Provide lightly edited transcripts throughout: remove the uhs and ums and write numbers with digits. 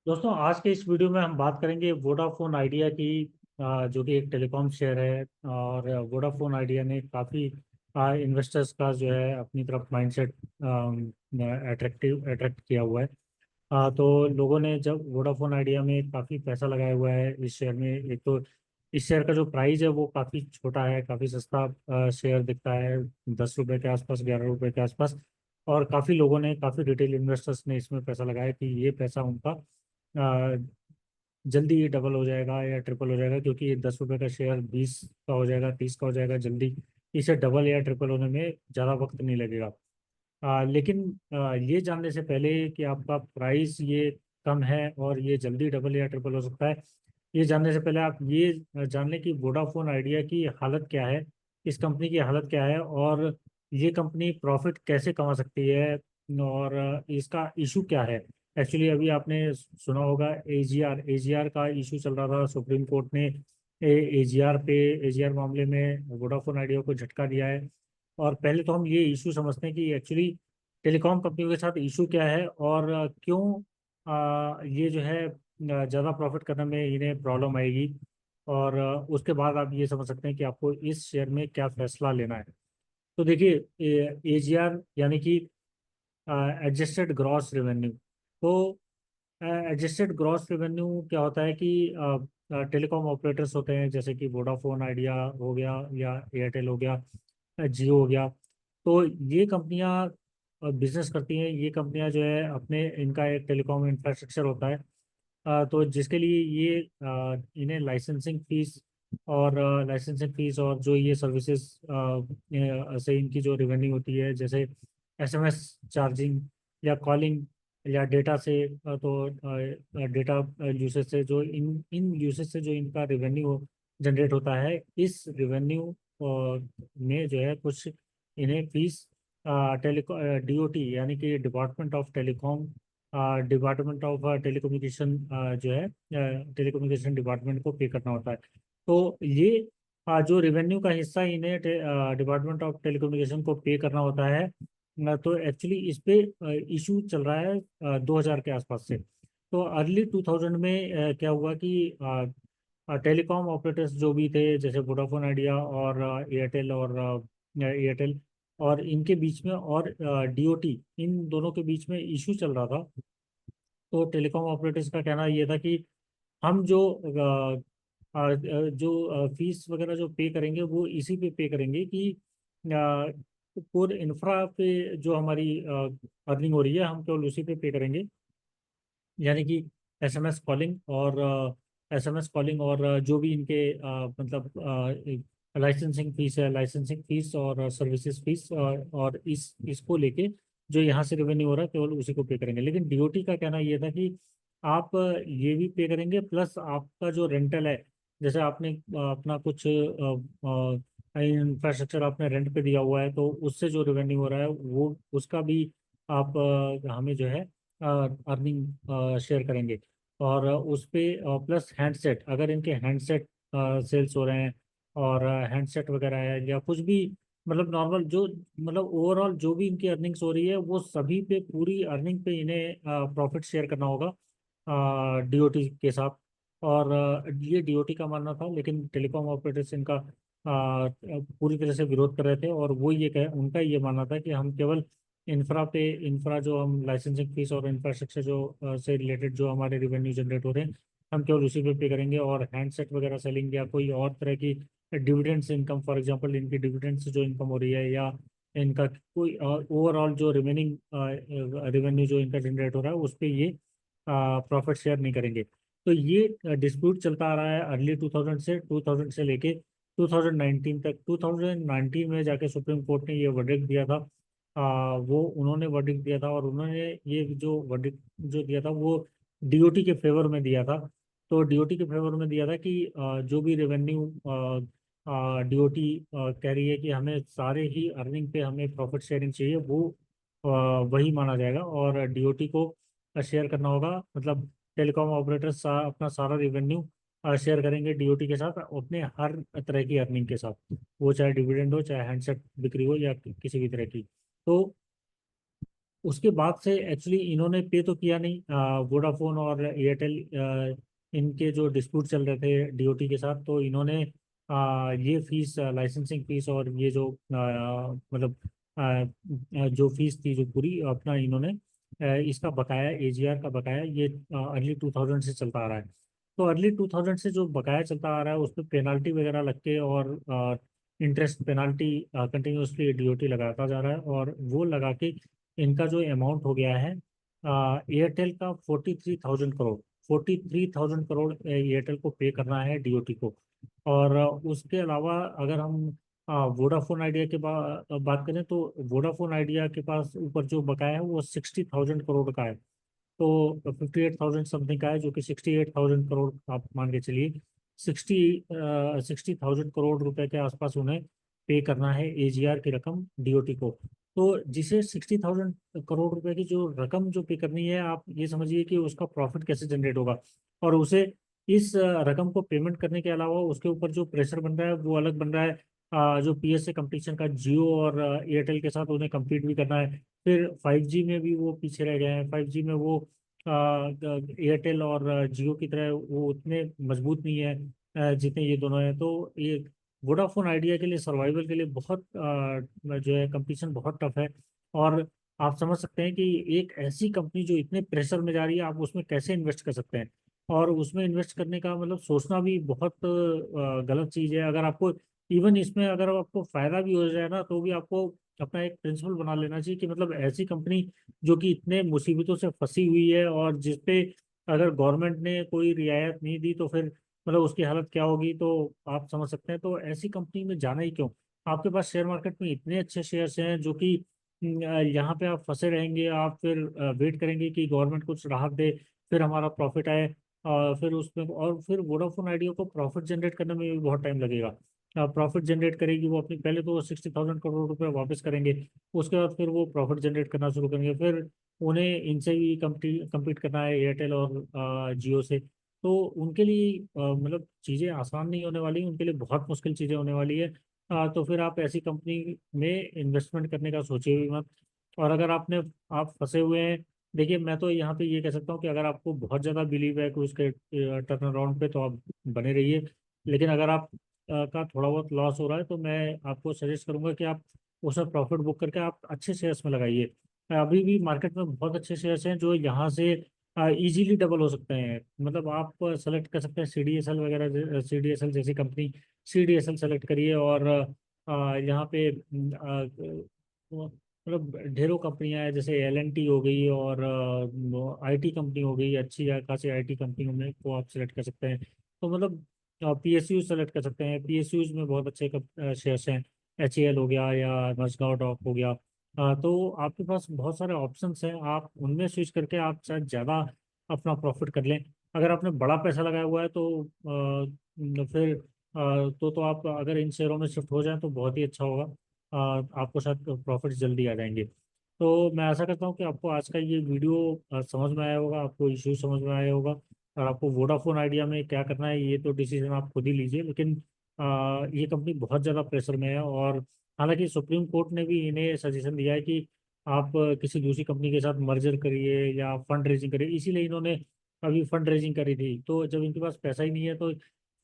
दोस्तों, आज के इस वीडियो में हम बात करेंगे वोडाफोन आइडिया की, जो कि एक टेलीकॉम शेयर है। और वोडाफोन आइडिया ने काफ़ी इन्वेस्टर्स का जो है अपनी तरफ माइंडसेट अट्रैक्ट किया हुआ है। तो लोगों ने जब वोडाफोन आइडिया में काफ़ी पैसा लगाया हुआ है इस शेयर में। एक तो इस शेयर का जो प्राइस है वो काफ़ी छोटा है, काफ़ी सस्ता शेयर दिखता है, 10 रुपये के आसपास, 11 रुपये के आसपास। और काफ़ी लोगों ने, काफ़ी रिटेल इन्वेस्टर्स ने इसमें पैसा लगाया कि ये पैसा उनका अ, जल्दी ये डबल हो जाएगा या ट्रिपल हो जाएगा, क्योंकि ये 10 रुपये का शेयर 20 का हो जाएगा, 30 का हो जाएगा जल्दी। इसे डबल या ट्रिपल होने में ज़्यादा वक्त नहीं लगेगा। लेकिन ये जानने से पहले कि आपका प्राइस ये कम है और ये जल्दी डबल या ट्रिपल हो सकता है, ये जानने से पहले आप ये जान लें कि वोडाफोन आइडिया की हालत क्या है, इस कंपनी की हालत क्या है, और ये कंपनी प्रॉफिट कैसे कमा सकती है, और इसका इशू क्या है। एक्चुअली अभी आपने सुना होगा एजीआर का इशू चल रहा था। सुप्रीम कोर्ट ने एजीआर मामले में वोडाफोन आइडिया को झटका दिया है। और पहले तो हम ये इशू समझते हैं कि एक्चुअली टेलीकॉम कंपनियों के साथ इशू क्या है, और क्यों ये जो है ज़्यादा प्रॉफिट करने में इन्हें प्रॉब्लम आएगी। और उसके बाद आप ये समझ सकते हैं कि आपको इस शेयर में क्या फैसला लेना है। तो देखिए, एजीआर यानी कि एडजस्टेड ग्रॉस रेवेन्यू। तो एडजस्टेड ग्रॉस रेवेन्यू क्या होता है कि टेलीकॉम ऑपरेटर्स होते हैं, जैसे कि वोडाफोन आइडिया हो गया या एयरटेल हो गया, जियो हो गया। तो ये कंपनियां बिजनेस करती हैं। ये कंपनियां जो है अपने, इनका एक टेलीकॉम इंफ्रास्ट्रक्चर होता है। तो जिसके लिए ये इन्हें लाइसेंसिंग फीस और जो ये सर्विसेज से इनकी जो रेवेन्यू होती है, जैसे एसएमएस चार्जिंग या कॉलिंग या डेटा से, तो डेटा यूसेज से, जो इन इन यूसेज से जो इनका रेवेन्यू जनरेट होता है, इस रेवेन्यू में जो है कुछ इन्हें फीस टेलीको डीओटी यानी कि डिपार्टमेंट ऑफ टेलीकम्युनिकेशन जो है, टेलीकम्युनिकेशन डिपार्टमेंट को पे करना होता है। तो ये जो रेवेन्यू का हिस्सा इन्हें डिपार्टमेंट ऑफ टेलीकम्युनिकेशन को पे करना होता है। तो एक्चुअली इस पे इशू चल रहा है 2000 के आसपास से। तो अर्ली 2000 में क्या हुआ कि टेलीकॉम ऑपरेटर्स जो भी थे, जैसे वोडाफोन आइडिया और एयरटेल और इनके बीच में, और डीओटी, इन दोनों के बीच में इशू चल रहा था। तो टेलीकॉम ऑपरेटर्स का कहना ये था कि हम जो फीस वगैरह जो पे करेंगे वो इसी पे पे करेंगे कि पूरे इंफ्रा पे जो हमारी अर्निंग हो रही है, हम केवल उसी पे पे करेंगे। यानी कि एसएमएस कॉलिंग और जो भी इनके मतलब लाइसेंसिंग फीस है, लाइसेंसिंग फीस और सर्विसेज फीस, और इसको लेके जो यहाँ से रेवेन्यू हो रहा है केवल उसी को पे करेंगे। लेकिन डीओटी का कहना ये था कि आप ये भी पे करेंगे, प्लस आपका जो रेंटल है, जैसे आपने अपना कुछ इंफ्रास्ट्रक्चर आपने रेंट पे दिया हुआ है, तो उससे जो रेवेन्यू हो रहा है वो उसका भी आप हमें जो है अर्निंग शेयर करेंगे। और उस पे प्लस हैंडसेट, अगर इनके हैंडसेट सेल्स हो रहे हैं, और हैंडसेट वगैरह है या कुछ भी, मतलब नॉर्मल जो, मतलब ओवरऑल जो भी इनकी अर्निंग्स हो रही है, वो सभी पे, पूरी अर्निंग पे इन्हें प्रॉफिट शेयर करना होगा डीओटी के साथ। और ये डीओटी का मानना था, लेकिन टेलीकॉम ऑपरेटर्स इनका पूरी तरह से विरोध कर रहे थे। और वो ये कहे, उनका ये मानना था कि हम केवल इंफ्रा जो हम लाइसेंसिंग फीस और इंफ्रास्ट्रक्चर जो से रिलेटेड जो हमारे रेवेन्यू जनरेट हो रहे हैं, हम केवल उसी पे पेकरेंगे। और हैंडसेट वगैरह सेलिंग या कोई और तरह की डिविडेंड्स इनकम, फॉर एग्जांपल इनकी डिविडेंड से जो इनकम हो रही है, या इनका कोई ओवरऑल जो रिमेनिंग रेवेन्यू जो इनका जनरेट हो रहा है, उस पे ये प्रॉफिट शेयर नहीं करेंगे। तो ये डिस्प्यूट चलता आ रहा है अर्ली 2000 से लेके 2019 तक। 2019 में जाके सुप्रीम कोर्ट ने ये वर्डिक्ट दिया था। वो उन्होंने वर्डिक्ट दिया था, और उन्होंने ये जो वर्डिक्ट जो दिया था वो डीओटी के फेवर में दिया था। तो डीओटी के फेवर में दिया था कि जो भी रेवेन्यू डीओटी कह रही है कि हमें सारे ही अर्निंग पे हमें प्रॉफिट शेयरिंग चाहिए, वो वही माना जाएगा। और डीओटी को शेयर करना होगा, मतलब टेलीकॉम ऑपरेटर अपना सारा रेवेन्यू शेयर करेंगे डीओटी के साथ, अपने हर तरह की अर्निंग के साथ, वो चाहे डिविडेंड हो, चाहे हैंडसेट बिक्री हो, या किसी भी तरह की। तो उसके बाद से एक्चुअली इन्होंने पे तो किया नहीं, वोडाफोन और एयरटेल, इनके जो डिस्प्यूट चल रहे थे डीओटी के साथ, तो इन्होंने ये फीस, लाइसेंसिंग फीस और ये जो मतलब जो फीस थी जो पूरी अपना इन्होंने इसका बकाया, एजीआर का बकाया, ये अर्ली 2000 से चलता आ रहा है। तो अर्ली 2000 से जो बकाया चलता आ रहा है उस पर पेनाल्टी वगैरह लग के और इंटरेस्ट पेनाल्टी कंटिन्यूसली डीओटी लगाता जा रहा है, और वो लगा के इनका जो अमाउंट हो गया है एयरटेल का 43,000 करोड़। 43,000 करोड़ एयरटेल को पे करना है डीओटी को। और उसके अलावा अगर हम वोडाफोन आइडिया के बात करें, तो वोडाफोन आइडिया के पास ऊपर जो बकाया है वो 60,000 करोड़ का है। तो 58,000 समथिंग का है, जो कि 68,000 करोड़ आप मान के चलिए। 60,000 करोड़ रुपए के आसपास उन्हें पे करना है एजीआर की रकम डीओटी को। तो जिसे 60,000 करोड़ रुपए की जो रकम जो पे करनी है, आप ये समझिए कि उसका प्रॉफिट कैसे जनरेट होगा। और उसे इस रकम को पेमेंट करने के अलावा उसके ऊपर जो प्रेशर बन रहा है वो अलग बन रहा है। जो पीएसए कंपटीशन का जियो और एयरटेल के साथ उन्हें compete भी करना है। फिर 5G में भी वो पीछे रह गए हैं। 5G में वो एयरटेल और जियो की तरह वो उतने मजबूत नहीं है जितने ये दोनों हैं। तो ये वोडाफोन आइडिया के लिए सर्वाइवल के लिए बहुत जो है कंपटीशन बहुत टफ है। और आप समझ सकते हैं कि एक ऐसी कंपनी जो इतने प्रेशर में जा रही है, आप उसमें कैसे इन्वेस्ट कर सकते हैं। और उसमें इन्वेस्ट करने का मतलब सोचना भी बहुत गलत चीज़ है। अगर आपको इवन इसमें अगर आपको फायदा भी हो जाए ना, तो भी आपको अपना एक प्रिंसिपल बना लेना चाहिए कि मतलब ऐसी कंपनी जो कि इतने मुसीबतों से फंसी हुई है और जिसपे अगर गवर्नमेंट ने कोई रियायत नहीं दी तो फिर मतलब उसकी हालत क्या होगी, तो आप समझ सकते हैं। तो ऐसी कंपनी में जाना ही क्यों। आपके पास शेयर मार्केट में इतने अच्छे शेयर्स हैं जो कि यहाँ पे आप फंसे रहेंगे, आप फिर वेट करेंगे कि गवर्नमेंट कुछ राहत दे, फिर हमारा प्रॉफिट आए। फिर उसमें और फिर वोडाफोन आइडिया को प्रॉफिट जनरेट करने में भी बहुत टाइम लगेगा। प्रॉफिट जनरेट करेगी वो अपनी, पहले तो वो 60,000 करोड़ रुपए वापस करेंगे। उसके बाद फिर वो प्रॉफिट जनरेट करना शुरू करेंगे। फिर उन्हें इनसे भी compete करना है, एयरटेल और जियो से। तो उनके लिए मतलब चीज़ें आसान नहीं होने वाली, उनके लिए बहुत मुश्किल चीज़ें होने वाली है। तो फिर आप ऐसी कंपनी में इन्वेस्टमेंट करने का सोचिए भी मत। और अगर आप फंसे हुए हैं, देखिए मैं तो यहाँ पे ये कह सकता हूँ कि अगर आपको बहुत ज़्यादा बिलीव है कि उसके टर्न अराउंड पे, तो आप बने रहिए। लेकिन अगर आप का थोड़ा बहुत लॉस हो रहा है, तो मैं आपको सजेस्ट करूंगा कि आप उसमें प्रॉफिट बुक करके आप अच्छे शेयर्स में लगाइए। अभी भी मार्केट में बहुत अच्छे शेयर्स हैं जो यहाँ से इजीली डबल हो सकते हैं। मतलब आप सेलेक्ट कर सकते हैं सीडीएसएल वगैरह, सीडीएसएल जैसी कंपनी, सीडीएसएल सेलेक्ट करिए। और यहाँ पे मतलब ढेरों कंपनियां हैं, जैसे एलएनटी हो गई और आईटी कंपनी हो गई, अच्छी खासी आईटी कंपनियों में को आप सेलेक्ट कर सकते हैं। तो मतलब पीएसयू सेलेक्ट कर सकते हैं, पीएसयूज में बहुत अच्छे शेयर्स हैं। एचएएल हो गया या मजगांव डॉक हो गया। तो आपके पास बहुत सारे ऑप्शंस हैं, आप उनमें स्विच करके आप शायद ज़्यादा अपना प्रॉफिट कर लें। अगर आपने बड़ा पैसा लगाया हुआ है तो फिर तो आप अगर इन शेयरों में शिफ्ट हो जाए तो बहुत ही अच्छा होगा। आपको शायद प्रॉफिट जल्दी आ जाएंगे। तो मैं आशा करता हूँ कि आपको आज का ये वीडियो समझ में आया होगा, आपको इश्यू समझ में आया होगा। और आपको वोडाफोन आइडिया में क्या करना है ये तो डिसीजन आप खुद ही लीजिए। लेकिन ये कंपनी बहुत ज़्यादा प्रेशर में है। और हालांकि सुप्रीम कोर्ट ने भी इन्हें सजेशन दिया है कि आप किसी दूसरी कंपनी के साथ मर्जर करिए या फंड रेजिंग करिए। इसीलिए इन्होंने अभी फंड रेजिंग करी थी। तो जब इनके पास पैसा ही नहीं है तो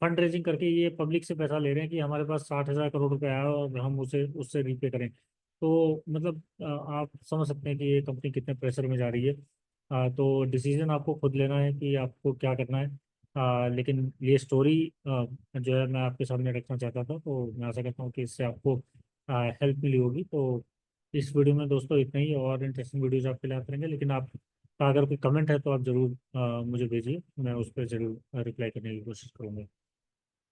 फंड रेजिंग करके ये पब्लिक से पैसा ले रहे हैं कि हमारे पास 60,000 करोड़ रुपए आया और हम उसे उससे रीपे करें। तो मतलब आप समझ सकते हैं कि ये कंपनी कितने प्रेशर में जा रही है। तो डिसीजन आपको खुद लेना है कि आपको क्या करना है। लेकिन ये स्टोरी जो है मैं आपके सामने रखना चाहता था। तो मैं आशा करता हूँ कि इससे आपको हेल्प मिली होगी। तो इस वीडियो में दोस्तों इतना ही, और इंटरेस्टिंग वीडियोज आपके लिए आते रहेंगे। लेकिन आप का अगर कोई कमेंट है तो आप ज़रूर मुझे भेजिए, मैं उस पर ज़रूर रिप्लाई करने की कोशिश करूँगा।